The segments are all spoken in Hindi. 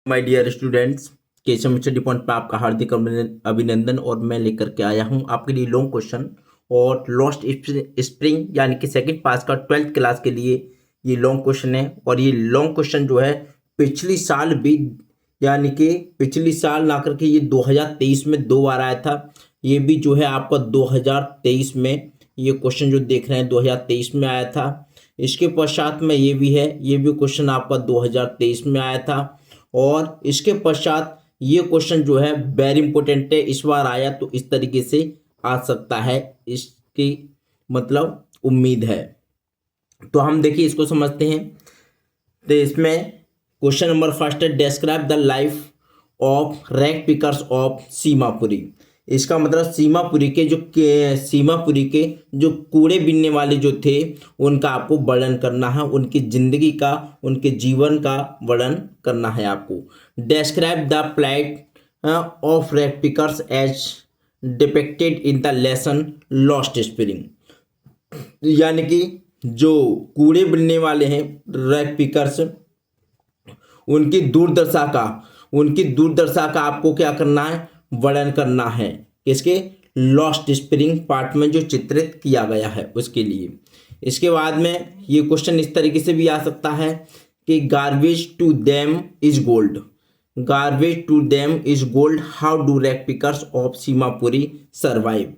My dear students, Keshav study point पर आपका हार्दिक अभिनंदन। और मैं लेकर के आया हूं आपके लिए लॉन्ग क्वेश्चन और लॉस्ट स्प्रिंग यानी कि सेकंड पास का 12th क्लास के लिए ये लॉन्ग क्वेश्चन है। और ये लॉन्ग क्वेश्चन जो है पिछली साल भी यानी कि पिछली साल ना करके ये 2023 में 2 बार आया था। ये भी जो है आपका 2023 में ये क्वेश्चन जो देख रहे हैं 2023 में आया था। इसके पश्चात में ये भी है, ये भी क्वेश्चन आपका 2023 में आया था। और इसके पश्चात ये क्वेश्चन जो है वेरी इंपॉर्टेंट है, इस बार आया तो इस तरीके से आ सकता है, इसकी मतलब उम्मीद है। तो हम देखिए इसको समझते हैं। तो इसमें क्वेश्चन नंबर फर्स्ट है, describe the life of rag pickers of Seemapuri. इसका मतलब सीमापुरी के जो कूड़े बीनने वाले जो थे उनका आपको वर्णन करना है, उनकी जिंदगी का, उनके जीवन का वर्णन करना है आपको। Describe the plight of rag pickers as depicted in the lesson lost spring. यानी कि जो कूड़े बीनने वाले हैं रैग पिकर्स, उनकी दुर्दशा का आपको क्या करना है, वर्णन करना है। इसके लॉस्ट स्प्रिंग पार्ट में जो चित्रित किया गया है उसके लिए। इसके बाद में ये क्वेश्चन इस तरीके से भी आ सकता है कि garbage to them is gold, how do rag pickers of Seemapuri survive.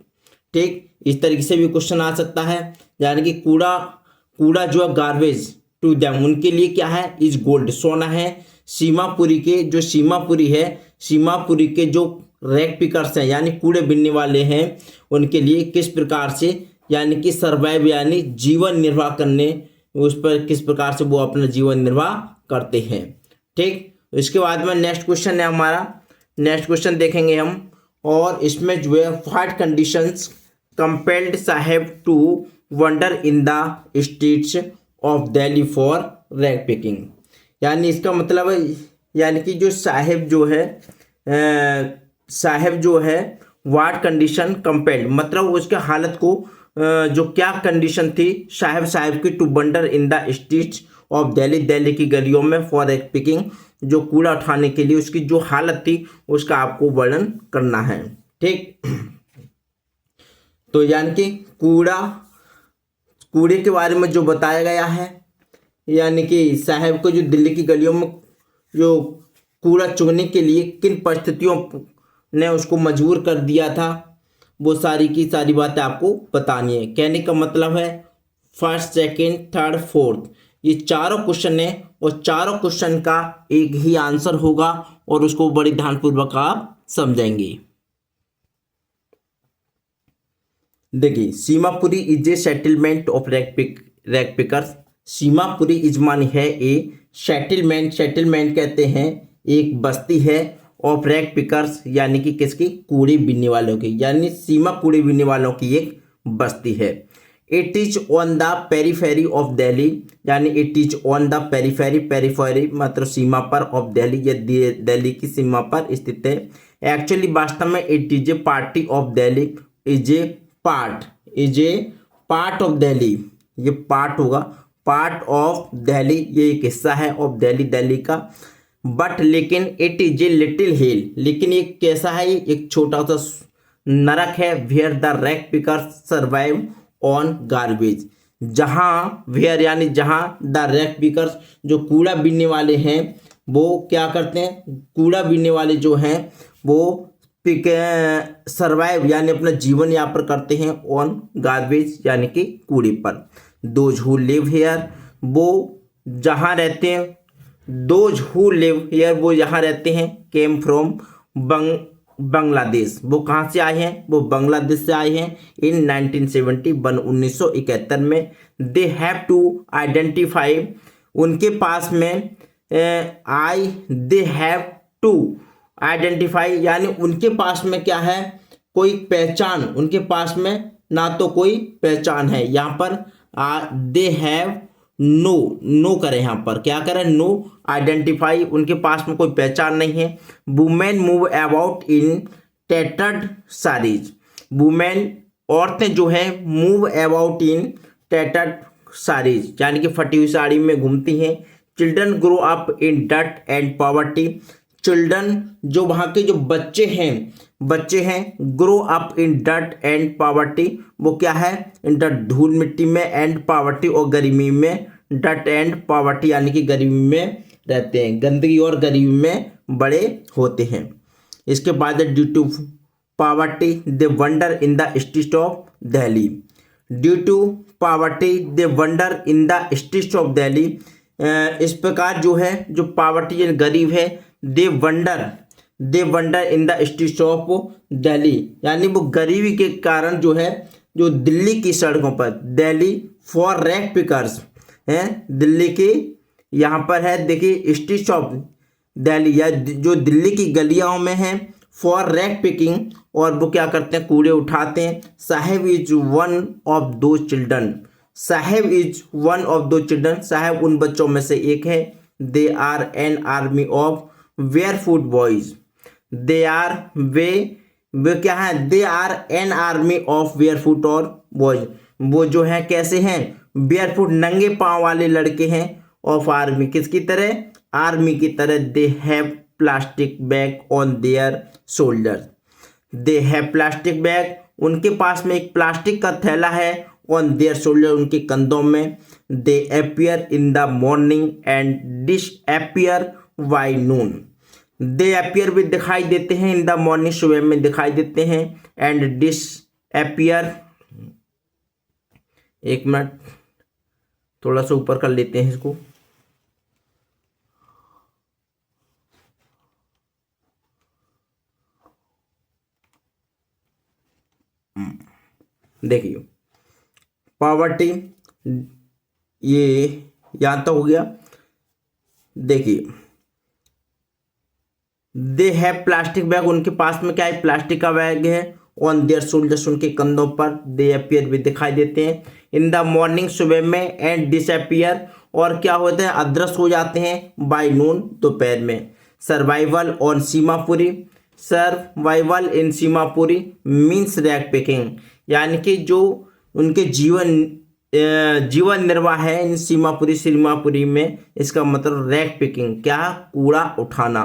ठीक, इस तरीके से भी क्वेश्चन आ सकता है। यानी कि कूड़ा जो है गार्बेज टू देम, उनके लिए क्या है, इज गोल्ड, सोना है। सीमापुरी के जो रैग पिकर्स हैं यानी कूड़े बीनने वाले हैं, उनके लिए किस प्रकार से यानी कि सर्वाइव यानी जीवन निर्वाह करने, उस पर किस प्रकार से वो अपना जीवन निर्वाह करते हैं। ठीक, इसके बाद में नेक्स्ट क्वेश्चन है हमारा, नेक्स्ट क्वेश्चन देखेंगे हम। और इसमें जो है what conditions compelled Saheb to wonder in the streets of Delhi for rag picking. यानी इसका मतलब है यानी कि जो साहेब जो है व्हाट कंडीशन कंपेल्ड, मतलब उसके हालत को जो क्या कंडीशन थी साहेब की to wonder in the streets of Delhi की गलियों में फॉर रैग पिकिंग, जो कूड़ा उठाने के लिए उसकी जो हालत थी उसका आपको वर्णन करना है। ठीक, तो यानी कि कूड़े के बारे में जो बताया गया है, यानी कि साहब को जो दिल्ली की गलियों में जो कूड़ा चुगने के लिए किन परिस्थितियों ने उसको मजबूर कर दिया था, वो सारी की सारी बातें आपको बतानी है। कहने का मतलब है फर्स्ट, सेकंड, थर्ड, फोर्थ, ये चारों क्वेश्चन है और चारों क्वेश्चन का एक ही आंसर होगा और उसको बड़ी ध्यानपूर्वक आप समझेंगे। देखिए, Seemapuri is a settlement of rag pickers. Seemapuri इजमान है ए सेटलमेंट कहते हैं एक बस्ती है, ऑफ रैग पिकर्स यानी कि किसकी, कूड़े बीनने वालों की, यानी सीमा कूड़े बीनने वालों की एक बस्ती है। It is on the periphery of Delhi, यानी it is on the periphery मतलब सीमा पर, ऑफ दिल्ली, ये दिल्ली की सीमा पर स्थित है। एक्चुअली वास्तव में it is A party of Delhi, is a part of Delhi, ये पार्ट होगा, पार्ट ऑफ दिल्ली, ये एक हिस्सा है ऑफ दिल्ली का। बट लेकिन it is a little hill, लेकिन ये कैसा है, एक छोटा सा नरक है। Where the rag pickers survive on garbage, where यानी जहां द रैग पिकर्स जो कूड़ा बीनने वाले हैं वो क्या करते हैं, कूड़ा बीनने वाले जो हैं वो सर्वाइव यानी अपना जीवन यापन करते हैं ऑन गार्बेज यानी कि कूड़े पर। दोज हु लिव हेयर, वो जहाँ रहते हैं, दोज हु लिव हेयर वो यहाँ रहते हैं। केम फ्रॉम बांग्लादेश, वो कहाँ से आए हैं, वो बांग्लादेश से आए हैं। इन 1971 में। दे हैव टू आइडेंटिफाई, उनके पास में दे हैव टू आइडेंटिफाई यानी उनके पास में क्या है, कोई पहचान, उनके पास में ना तो कोई पहचान है। यहाँ पर दे हैव नो करें, यहाँ पर क्या करें, नो आइडेंटिफाई, उनके पास में कोई पहचान नहीं है। Women move about in tattered saris, women औरतें जो है move about in tattered saris यानी कि फटी हुई साड़ी में घूमती हैं। Children grow up in dirt and poverty. Children जो वहाँ के जो बच्चे हैं grow up in dirt and poverty, वो क्या है, इन डर्ट धूल मिट्टी में, एंड पॉवर्टी और गरीबी में, डर्ट एंड पॉवर्टी यानी कि गरीबी में रहते हैं, गंदगी और गरीबी में बड़े होते हैं। इसके बाद due to poverty they wander in the street of Delhi. Due to poverty they wander in the street of Delhi. इस प्रकार जो है, जो पॉवर्टी यानी गरीब है, they wander in the street of Delhi, यानी वो गरीबी के कारण जो है, जो दिल्ली की सड़कों पर, दिल्ली फॉर रैग पिकर्स हैं, दिल्ली की यहाँ पर है देखिए स्ट्रीट ऑफ दिल्ली, या जो दिल्ली की गलियों में हैं, फॉर रैग पिकिंग, और वो क्या करते हैं, कूड़े उठाते हैं। साहेब इज वन ऑफ दो children, Saheb is one of दो चिल्ड्रन, साहेब उन बच्चों में से एक है। They are an army of barefoot boys, they are वे क्या है, they are an army of barefoot और बॉयज, वो जो है कैसे हैं, बेयरफुट नंगे पांव वाले लड़के हैं, ऑफ आर्मी किसकी तरह, आर्मी की तरह। They have plastic bag on their shoulder, they have plastic bag, उनके पास में एक प्लास्टिक का थैला है, ऑन देयर शोल्डर उनके कंधों में। दे appear in the morning and disappear by noon, they appear भी दिखाई देते हैं, इन द मॉर्निंग सुबह में दिखाई देते हैं, एंड डिसअपीयर, एक मिनट थोड़ा सा ऊपर कर लेते हैं इसको, देखिए पॉवर्टी ये यहाँ तक हो गया। देखिए दे हैव प्लास्टिक बैग, उनके पास में क्या है, प्लास्टिक का बैग है, ऑन देयर शोल्डर्स उनके कंधों पर। दे अपीयर भी दिखाई देते हैं, इन द मॉर्निंग सुबह में, एंड डिसअपीयर और क्या होते हैं, अदृश्य हो जाते हैं, बाय नून दोपहर में। Survival on Seemapuri, survival in Seemapuri means rag picking, यानी कि जो उनके जीवन निर्वाह है इन सीमापुरी में, इसका मतलब रैग पिकिंग, क्या, कूड़ा उठाना,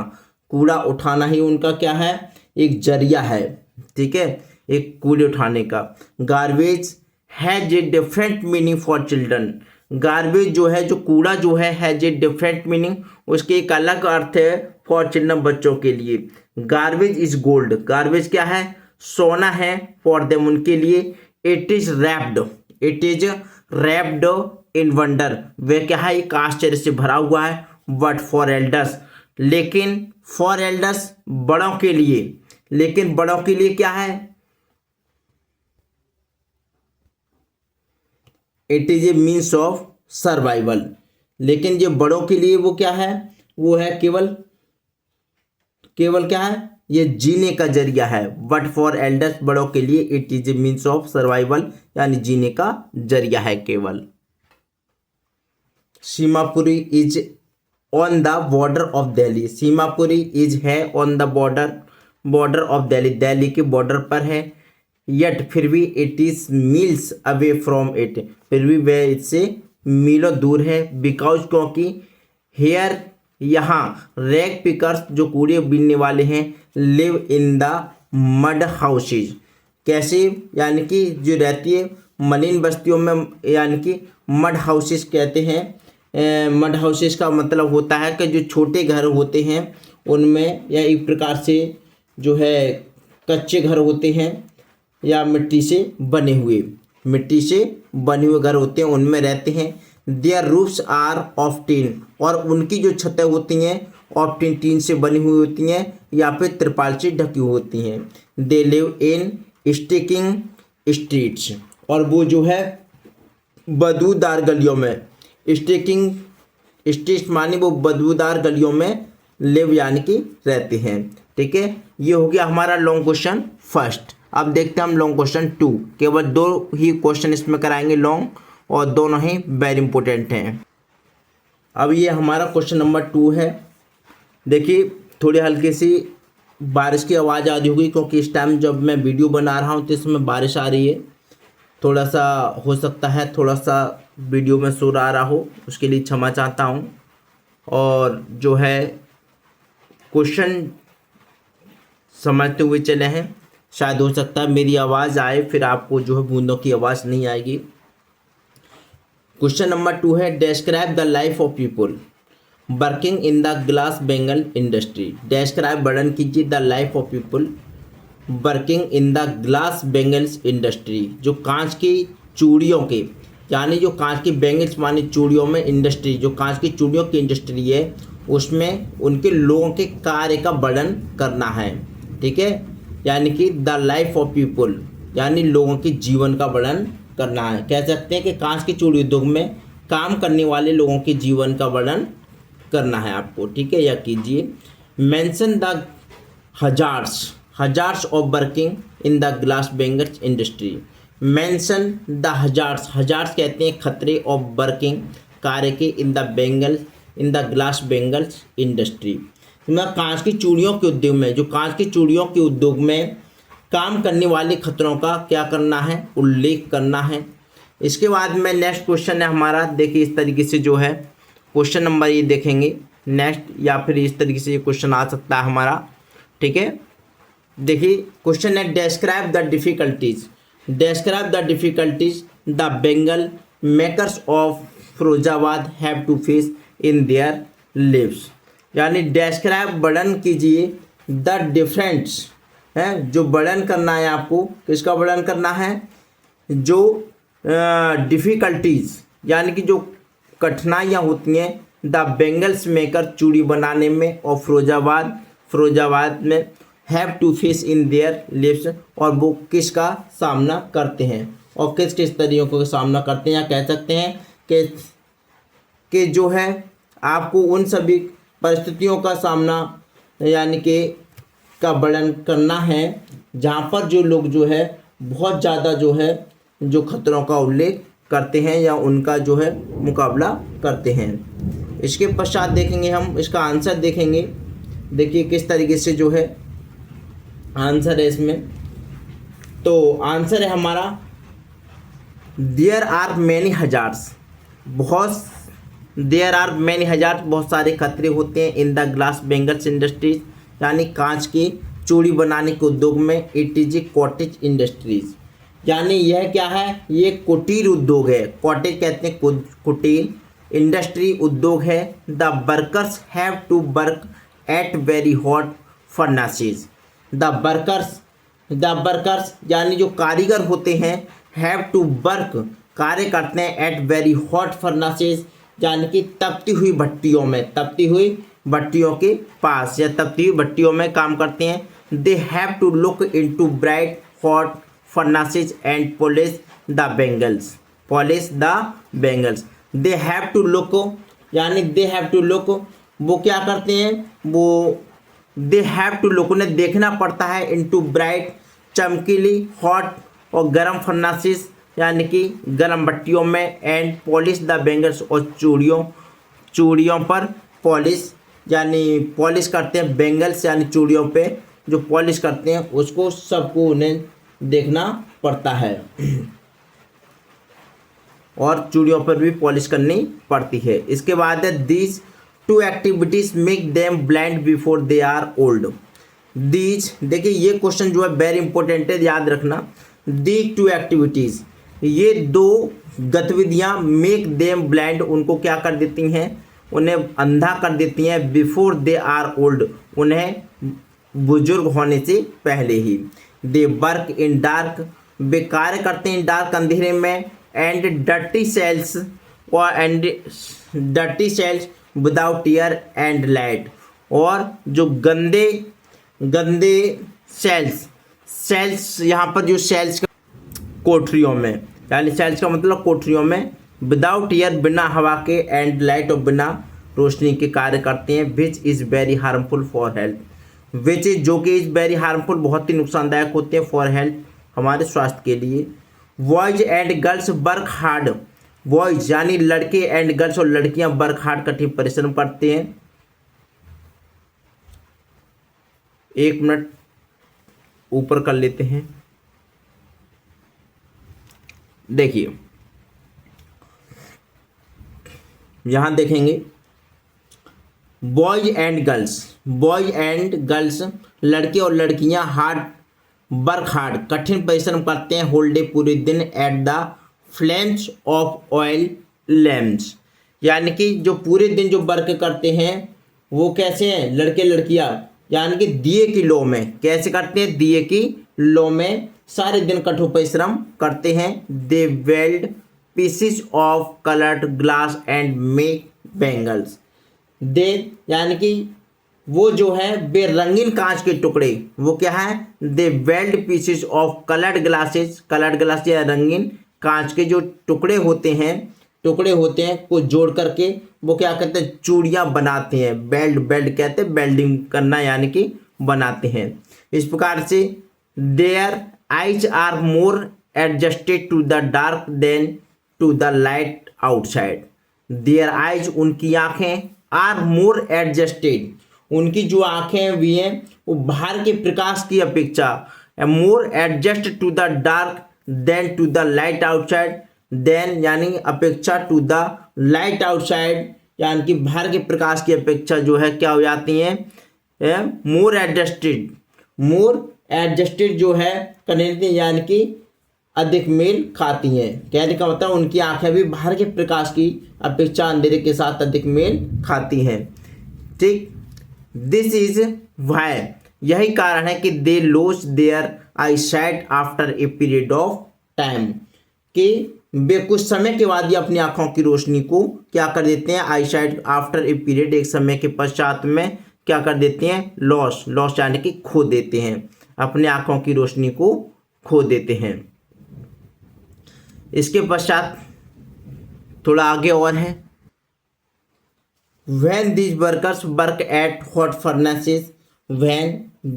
कूड़ा उठाना ही उनका क्या है, एक जरिया है, ठीक है, एक कूड़े उठाने का। Garbage has a different meaning for children, garbage जो है, जो कूड़ा जो है, हैज ए डिफरेंट मीनिंग, उसके एक अलग अर्थ है, फॉर चिल्ड्रन बच्चों के लिए। गार्बेज इज गोल्ड, गार्बेज क्या है, सोना है, फॉर देम उनके लिए। It is wrapped in wonder, वे क्या है, एक आश्चर्य से भरा हुआ है। बट फॉर एल्डर्स, लेकिन फॉर एल्डर्स बड़ों के लिए, लेकिन बड़ों के लिए क्या है, it is a means of survival, लेकिन जो बड़ों के लिए वो क्या है, वो है केवल क्या है, ये जीने का जरिया है। बट फॉर एल्डर्स बड़ों के लिए it is a means of survival, यानी जीने का जरिया है केवल। Seemapuri is on the border of Delhi, Seemapuri is है on the border of Delhi, Delhi के बॉर्डर पर है। यट फिर भी it is miles away from it, फिर भी वह इससे मीलों दूर है। बिकॉज क्योंकि हेयर यहाँ रैग पिकर्स जो कूड़े बीनने वाले हैं, live in the mud houses, कैसे, यानी कि जो रहती है मलिन बस्तियों में, यानी कि मड हाउसेज कहते हैं। मड हाउसेज का मतलब होता है कि जो छोटे घर होते हैं उनमें, या एक प्रकार से जो है कच्चे घर होते हैं, या मिट्टी से बने हुए घर होते हैं, उनमें रहते हैं। Their roofs are of tin, और उनकी जो छतें होती हैं ऑफ टीन से बनी हुई होती हैं, या फिर त्रिपाल से ढकी हुई होती हैं। They live in sticking streets, और वो जो है बदबूदार गलियों में, स्टिकिंग स्ट्रीट्स मानी वो बदबूदार गलियों में लिव यानी कि रहते हैं, ठीक है। ये हो गया हमारा लॉन्ग क्वेश्चन फर्स्ट। अब देखते हैं हम लॉन्ग क्वेश्चन 2, केवल 2 ही क्वेश्चन इसमें कराएंगे लॉन्ग, और दोनों ही वेरी इंपॉर्टेंट हैं। अब ये हमारा क्वेश्चन नंबर 2 है। देखिए थोड़ी हल्की सी बारिश की आवाज़ आ रही होगी, क्योंकि इस टाइम जब मैं वीडियो बना रहा हूँ तो इसमें बारिश आ रही है। थोड़ा सा हो सकता है थोड़ा सा वीडियो में शोर आ रहा हो, उसके लिए क्षमा चाहता हूँ। और जो है क्वेश्चन समझते हुए चले हैं। शायद हो सकता है मेरी आवाज़ आए, फिर आपको जो है बूंदों की आवाज़ नहीं आएगी। क्वेश्चन नंबर 2 है, describe the life of people working in the glass bangle industry. Describe वर्णन कीजिए the life of people working in the glass bangles industry, जो कांच की चूड़ियों के, यानी जो कांच की बेंगल्स मानी चूड़ियों में इंडस्ट्री, जो कांच की चूड़ियों की इंडस्ट्री है उसमें उनके लोगों के कार्य का वर्णन करना है। ठीक है, यानी कि द लाइफ ऑफ पीपल यानी लोगों के जीवन का वर्णन करना है। कह सकते हैं कि कांच की चूड़ी उद्योग में काम करने वाले लोगों के जीवन का वर्णन करना है आपको। ठीक है, यह कीजिए। Mention the hazards of working in the glass bangles industry. Mention the hazards कहते हैं खतरे ऑफ वर्किंग कार्य के in the glass bangles industry, मतलब कांच की चूड़ियों के उद्योग में, जो कांच की चूड़ियों के उद्योग में काम करने वाले खतरों का क्या करना है, उल्लेख करना है। इसके बाद में नेक्स्ट क्वेश्चन है हमारा, देखिए इस तरीके से जो है क्वेश्चन नंबर ये देखेंगे नेक्स्ट, या फिर इस तरीके से ये क्वेश्चन आ सकता है हमारा। ठीक है, देखिए क्वेश्चन है, describe the difficulties the bangle makers of Firozabad have to face in their lives, यानी डिस्क्राइब वर्णन कीजिए द डिफरेंट्स है, जो वर्णन करना है आपको, किसका वर्णन करना है, जो डिफ़िकल्टीज़ यानी कि जो कठिनाइयाँ होती हैं द बेंगल्स मेकर चूड़ी बनाने में और फिरोजाबाद में have to face in their lives, और वो किसका सामना करते हैं और किस किस तरीकों का सामना करते हैं, या कह सकते हैं कि जो है आपको उन सभी परिस्थितियों का सामना यानी कि का वर्णन करना है जहाँ पर जो लोग जो है बहुत ज़्यादा जो है जो खतरों का उल्लेख करते हैं या उनका जो है मुकाबला करते हैं। इसके पश्चात देखेंगे हम इसका आंसर देखेंगे। देखिए किस तरीके से जो है आंसर है इसमें, तो आंसर है हमारा देयर आर मैनी हजार्स, बहुत सारे खतरे होते हैं in the glass bangles industries, यानी कांच की चूड़ी बनाने के उद्योग में। It is a cottage industries, यानी यह क्या है, ये कुटीर उद्योग है। कॉटेज कहते हैं कुटीर, इंडस्ट्री उद्योग है। The workers have to work at very hot furnaces, the workers यानी जो कारीगर होते हैं, हैव टू वर्क कार्य करते हैं एट वेरी हॉट फर्नासेस, यानी कि तपती हुई भट्टियों के पास या तपती हुई भट्टियों में काम करते हैं। They have to look into bright hot furnaces and polish the bangles. They have to look यानी दे हैव टू लुक, वो क्या करते हैं, वो दे हैव टू लुक, उन्हें देखना पड़ता है इनटू ब्राइट चमकीली हॉट और गर्म फर्नासेस यानी कि गर्म भट्टियों में, एंड पॉलिश द बेंगल्स और चूड़ियों पर पॉलिश यानी पॉलिश करते हैं, बेंगल्स यानी चूड़ियों पे जो पॉलिश करते हैं उसको सबको उन्हें देखना पड़ता है और चूड़ियों पर भी पॉलिश करनी पड़ती है। इसके बाद है these two activities make them blind before they are old. These, देखिए ये क्वेश्चन जो है वेरी इंपॉर्टेंट है, याद रखना। दीज टू एक्टिविटीज, ये दो गतिविधियां मेक देम ब्लाइंड, उनको क्या कर देती हैं, उन्हें अंधा कर देती हैं। बिफोर दे आर ओल्ड, उन्हें बुजुर्ग होने से पहले ही। दे वर्क इन डार्क, वे कार्य करते हैं डार्क अंधेरे में। And dirty cells without air and light, और जो गंदे सेल्स यहाँ पर जो सेल्स कोठरियों में, यानी सेल्स का मतलब कोठरियों में, विदाउट एयर बिना हवा के, एंड लाइट और बिना रोशनी के कार्य करते हैं। Which is very harmful for health, which is जो कि इज़ वेरी हार्मफुल बहुत ही नुकसानदायक होते हैं, फॉर हेल्थ हमारे स्वास्थ्य के लिए। Boys and girls work hard, boys यानी लड़के एंड गर्ल्स और लड़कियां वर्क हार्ड कठिन परिश्रम करते हैं। 1 मिनट ऊपर कर लेते हैं। देखिए यहां देखेंगे बॉयज एंड गर्ल्स लड़के और लड़कियां हार्ड कठिन परिश्रम करते हैं होल डे पूरे दिन at the flames of oil lamps, यानी कि जो पूरे दिन जो वर्क करते हैं वो कैसे हैं लड़के लड़कियां, यानी कि दिए की लो में कैसे करते हैं, दिए की लो में सारे दिन कठोर परिश्रम करते हैं। They weld pieces of coloured glass and make bangles. They यानी कि वो जो है वे रंगीन कांच के टुकड़े, वो क्या है, they weld pieces of coloured glass या रंगीन कांच के जो टुकड़े होते हैं को जोड़ करके वो क्या कहते हैं, चूड़ियाँ बनाते हैं। बेल्ट कहते हैं बेल्डिंग करना, यानी कि बनाते हैं। इस प्रकार से their eyes are more adjusted to the dark than to the light outside. Their eyes उनकी आंखें, आर मोर एडजस्टेड उनकी जो आंखें भी हैं वो बाहर के प्रकाश की अपेक्षा, more adjust to the dark than to the light outside, then यानी अपेक्षा टू द लाइट आउटसाइड, यानी कि बाहर के प्रकाश की अपेक्षा जो है क्या हो जाती हैं, मोर एडजस्टेड जो है करने, यानी कि अधिक मेल खाती हैं। कहने का मतलब उनकी आंखें भी बाहर के प्रकाश की अपेक्षा अंधेरे के साथ अधिक मेल खाती हैं। ठीक, दिस इज वाई यही कारण है कि they lose their eye sight after a period of time, कि वे कुछ समय के बाद ही अपनी आंखों की रोशनी को क्या कर देते हैं, आई साइट आफ्टर ए पीरियड एक समय के पश्चात में क्या कर देते हैं, लॉस यानी कि खो देते हैं, अपने आंखों की रोशनी को खो देते हैं। इसके पश्चात थोड़ा आगे और है, when these workers work at hot furnaces,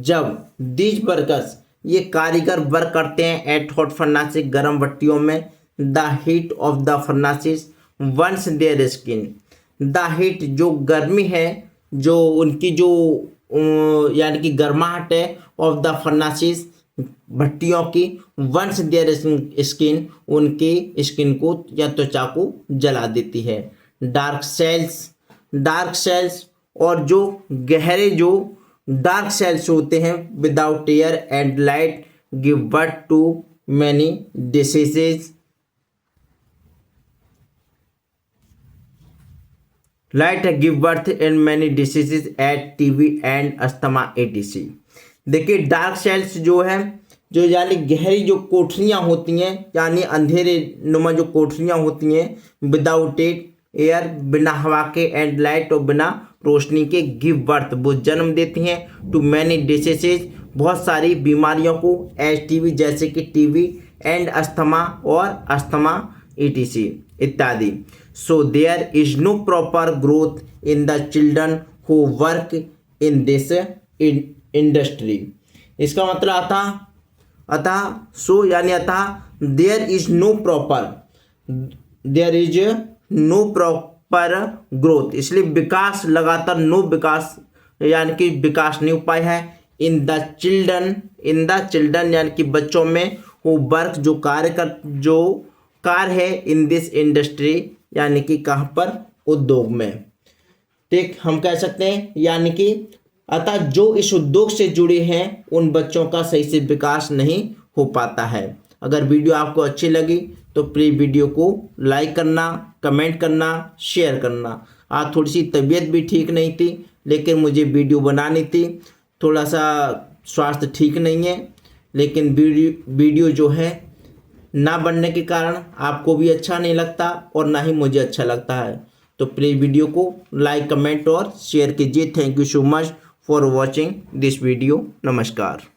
जब these workers ये कारीगर वर्क करते हैं at hot furnaces गर्म भट्टियों में, the heat of the furnaces burns their skin, the heat जो गर्मी है, जो उनकी जो यानी कि गर्माहट है, of the furnaces भट्टियों की, वंस देयर स्किन उनकी स्किन को या त्वचा को जला देती है। डार्क सेल्स और जो गहरे जो डार्क सेल्स होते हैं without air and light give birth to many diseases, light give birth in many diseases at TB and asthma etc. देखिए डार्क सेल्स जो है, जो यानी गहरी जो कोठरियाँ होती हैं, यानी अंधेरे नुमा जो कोठरियाँ होती हैं, विदाउट एयर बिना हवा के, एंड लाइट और बिना रोशनी के, गिव बर्थ वो जन्म देती हैं, टू मैनी डिसीजेज बहुत सारी बीमारियों को, एच टीबी जैसे कि टीबी, एंड अस्थमा और अस्थमा ईटीसी इत्यादि। So there is no proper growth in the children who work in this industry. इसका मतलब अतः there is no proper growth, इसलिए विकास लगातार विकास यानी कि विकास नहीं हो पाया है। इन द चिल्ड्रन यानी कि बच्चों में, वो वर्क जो कार्य है, इन दिस इंडस्ट्री यानी कि कहाँ पर, उद्योग में। ठीक, हम कह सकते हैं यानी कि अतः जो इस उद्योग से जुड़े हैं उन बच्चों का सही से विकास नहीं हो पाता है। अगर वीडियो आपको अच्छी लगी तो प्लीज़ वीडियो को लाइक करना, कमेंट करना, शेयर करना। आज थोड़ी सी तबीयत भी ठीक नहीं थी, लेकिन मुझे वीडियो बनानी थी, थोड़ा सा स्वास्थ्य ठीक नहीं है, लेकिन वीडियो जो है ना बनने के कारण आपको भी अच्छा नहीं लगता और ना ही मुझे अच्छा लगता है। तो प्लीज़ वीडियो को लाइक, कमेंट और शेयर कीजिए। Thank you so much for watching this video. नमस्कार।